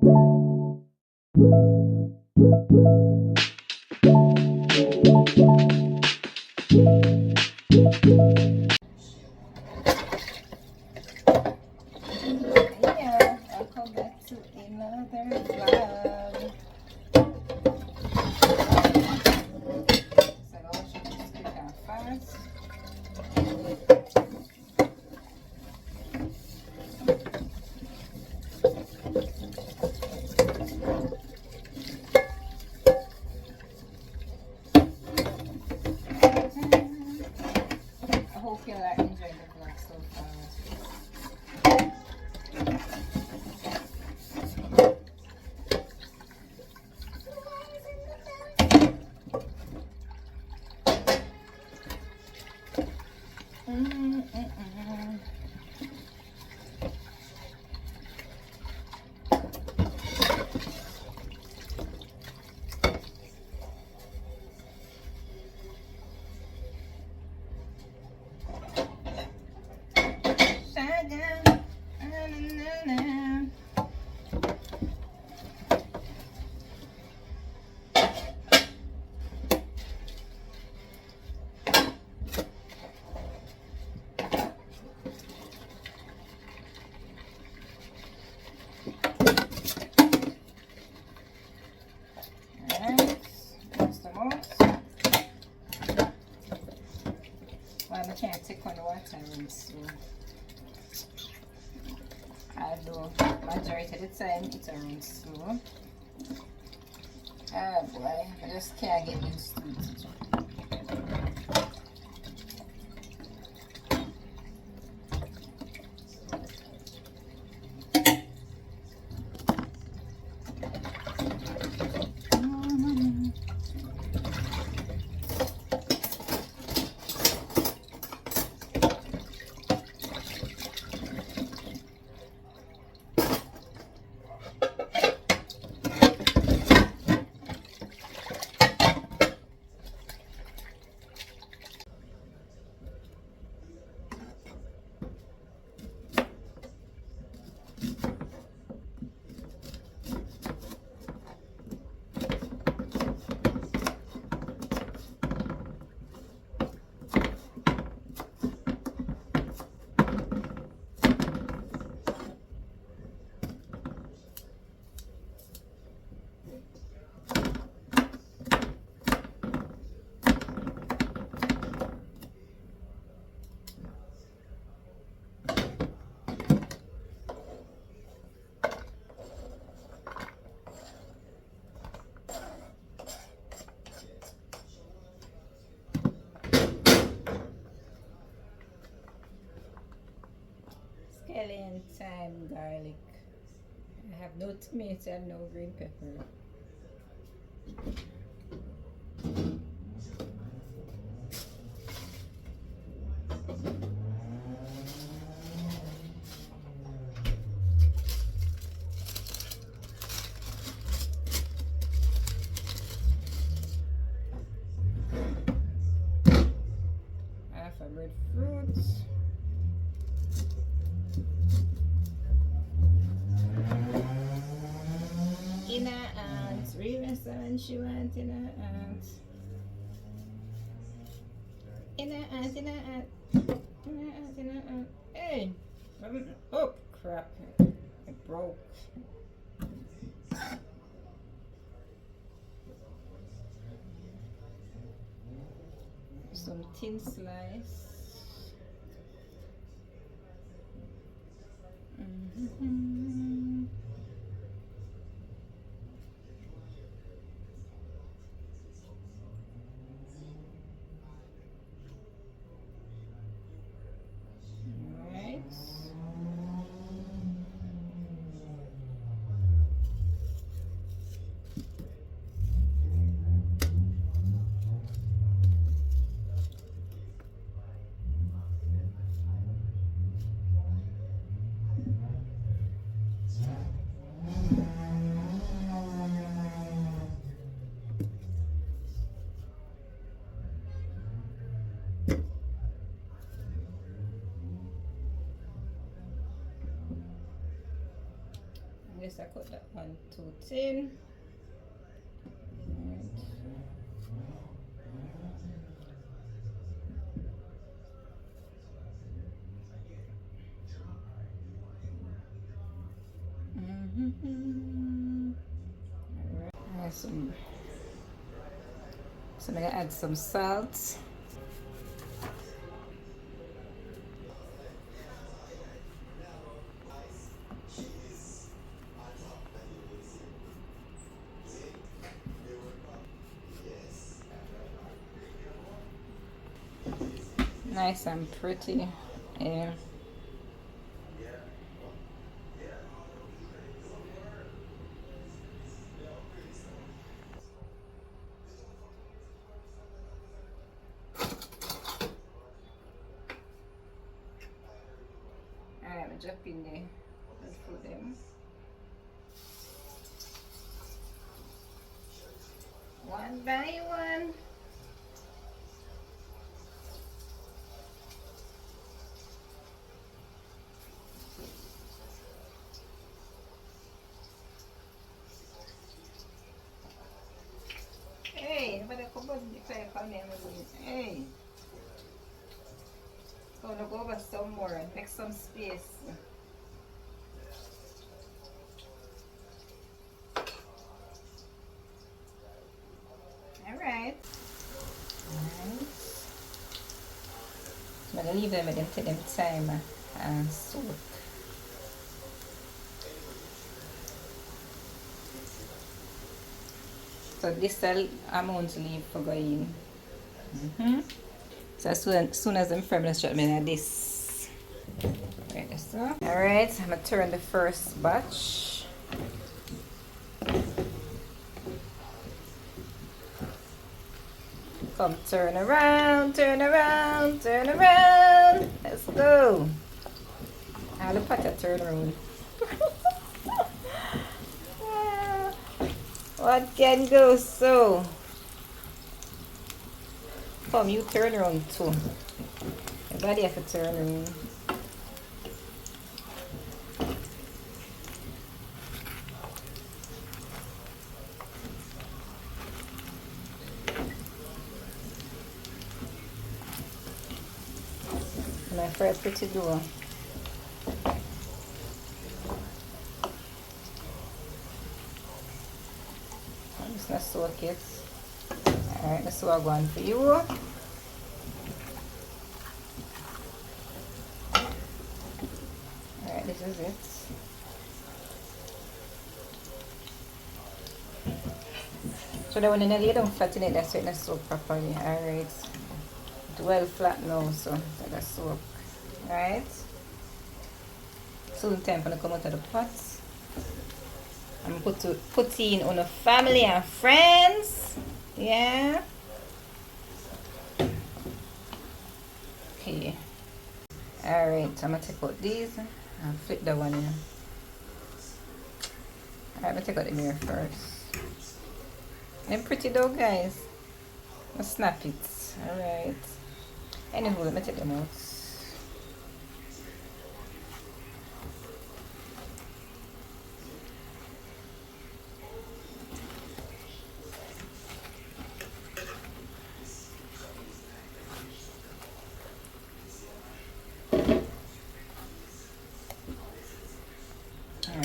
Yeah, welcome back to another vlog. So I should just quick and fast. I hope you are enjoying the vlog so far. Well, I can't take on the water rinse, so I do majority of the time it's a rinse slow. Oh boy, I just can't get used to it. Scallion thyme garlic. I have no tomato and no green pepper. Half a breadfruit. Inner ants. Raven said she wants inner ants. Inner ants, inner ants. Inner ants, inner ants. Hey! Oh, crap. It broke. Some thin slice. Alright. I cut that one too thin. Right. Alright, so I'm gonna add some salt. Nice and pretty. Yeah. Alright, I'm drop in there. Let's put them one by one. Hey, nobody come over the fire for me. Hey, gonna go over some more. Make some space. Alright. I'm gonna leave them with them take them time and soak. So this amount leave for going. So as soon as I'm firm, let's drop me in this. Right, so. Alright, I'm gonna turn the first batch. Come turn around, turn around, turn around. Let's go. I'll look at that turn around. What can go so? Come, you turn around too. Everybody has to turn around. My first pretty door. I'm just gonna soak it. Alright, that's what I'm going for you. Alright, this is it. So that when you lay down flat in it, that's when it's soak properly. Alright. It's well flat now, so that's soak. Alright. Soon time for to come out of the pot. I'm put in on the family and friends. Yeah. Okay. Alright, I'm gonna take out these and flip the one in. Alright, I'm gonna take out the mirror first. They're pretty though, guys. I'll snap it. Alright. Anywho, let me take them out.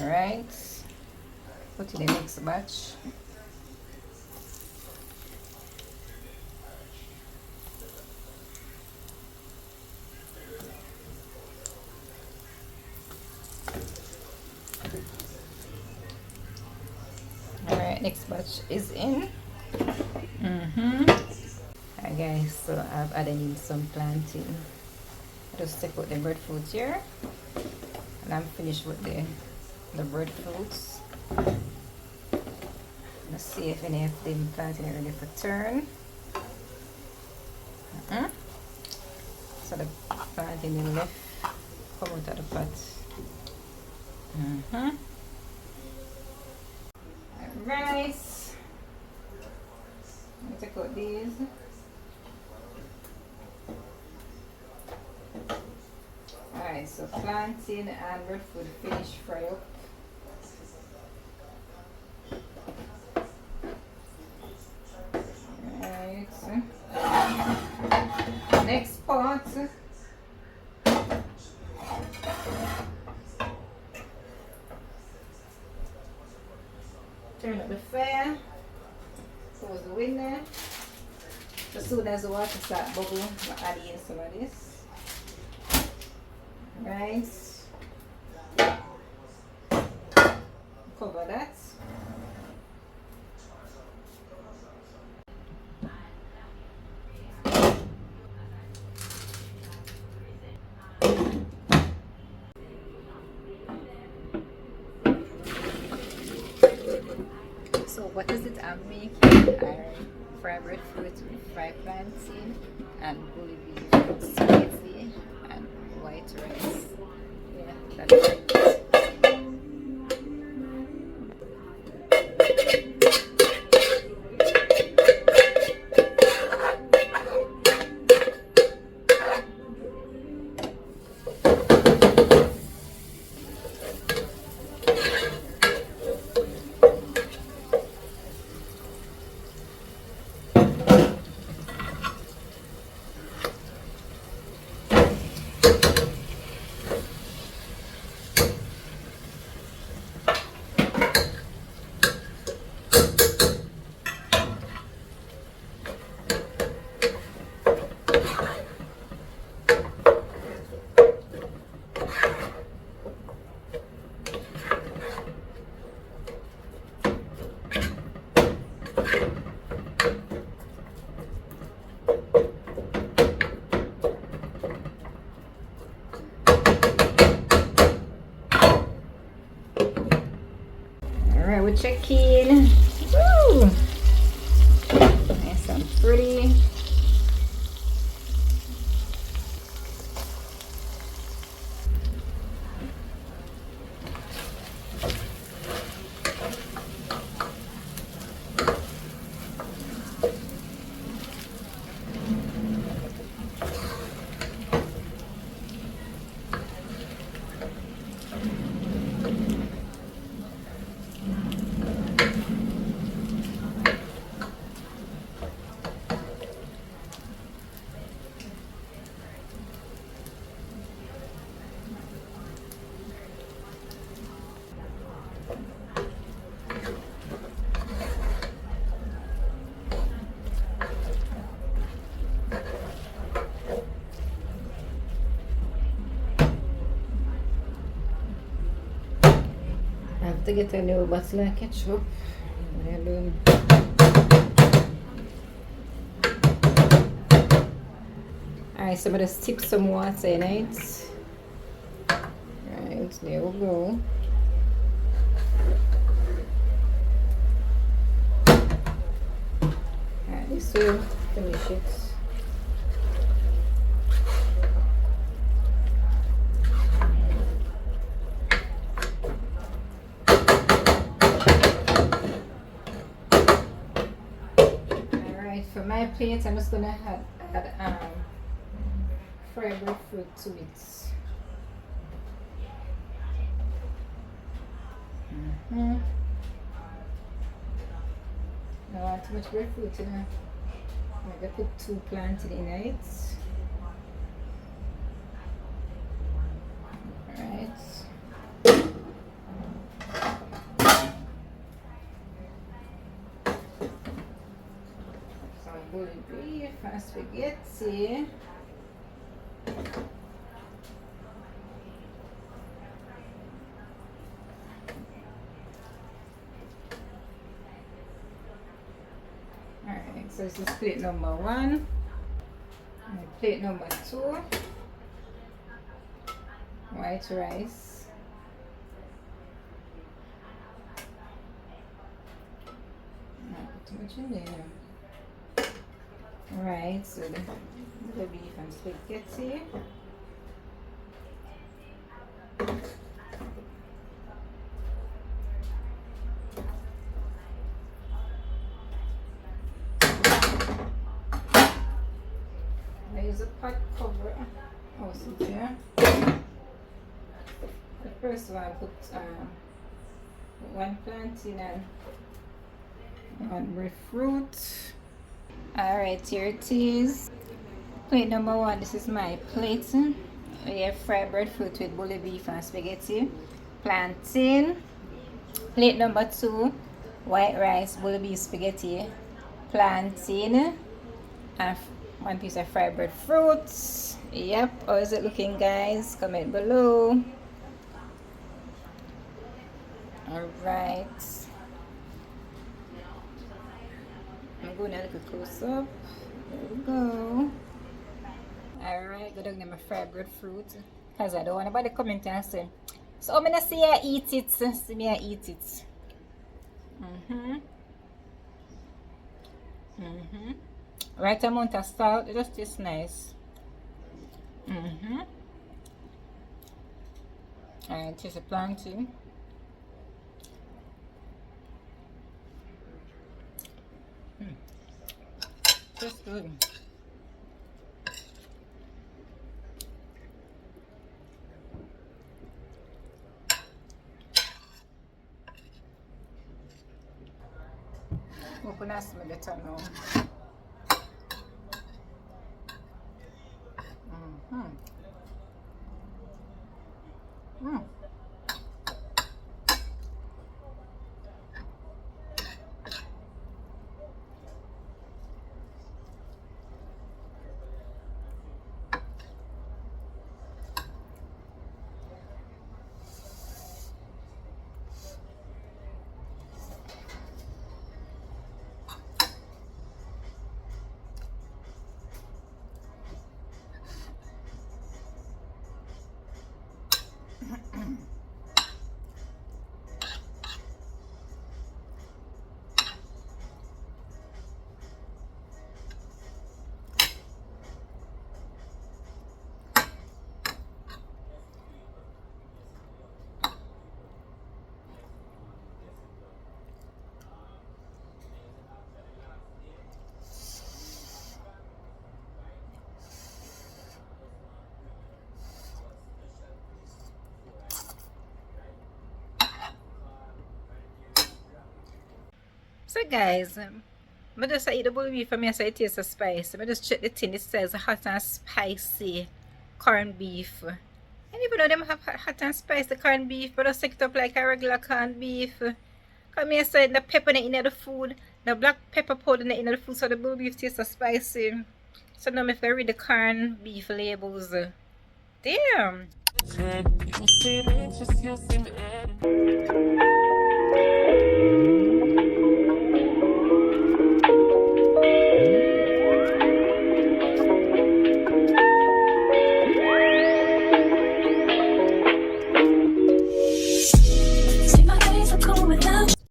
Alright. Put in the next batch. Alright, next batch is in. Alright guys, so I've added in some plantain. Just take out the breadfruit here. And I'm finished with the breadfruits. Let's see if any of them plantain are ready for turn. So the plantain in the left come out of the pot. Rice. I'm gonna take out these. Alright, so plantain and breadfruit finish fry up. pot. Turn up the fire. Close the window. As soon as the water starts bubbling, I'll add in some of this rice. Cover that. So what is it I'm making? I fry breadfruit with fried plantain and bully beef, spaghetti and white rice. Yeah, that's it. Alright, we're checking. Woo! Nice and pretty. I have to get a little bottle of ketchup. Alright, so I'm going to stick some water in it. Right, there we go. Alright, this will finish it. For my plate, I'm just gonna add fried breadfruit to it. Don't want too much breadfruit, you know. I'm gonna put 2 plantain in it. Alright. Bully beef and spaghetti. Alright, so this is plate number 1. And plate number 2. White rice. Not put too much in there. Right, so the beef and spaghetti. I use a pot cover. Also here. The first one I put 1 plantain and 1 breadfruit. Alright, here it is. Plate number one, this is my plate. We have fried breadfruit with bully beef and spaghetti. Plantain. Plate number two, white rice, bully beef spaghetti. Plantain. And one piece of fried breadfruit. Yep, how is it looking, guys? Comment below. Alright. I'm going to look a close up. There we go. Alright, go down to my fried breadfruit. Because I don't want anybody comment and say, so I'm gonna see I eat it. See me I eat it. Right amount of salt, it just tastes nice. Alright, here's a plantain. Just good. Open us my better now. So guys, I just eat the bully beef for me so it tastes so spicy. I just check the thing, it says hot and spicy corned beef. And even though them have hot and spicy corned beef, but just take it up like a regular corned beef. Come here, so the pepper in the food, the black pepper powder in the food, so the bully beef tastes so spicy. So now if I read the corned beef labels, damn.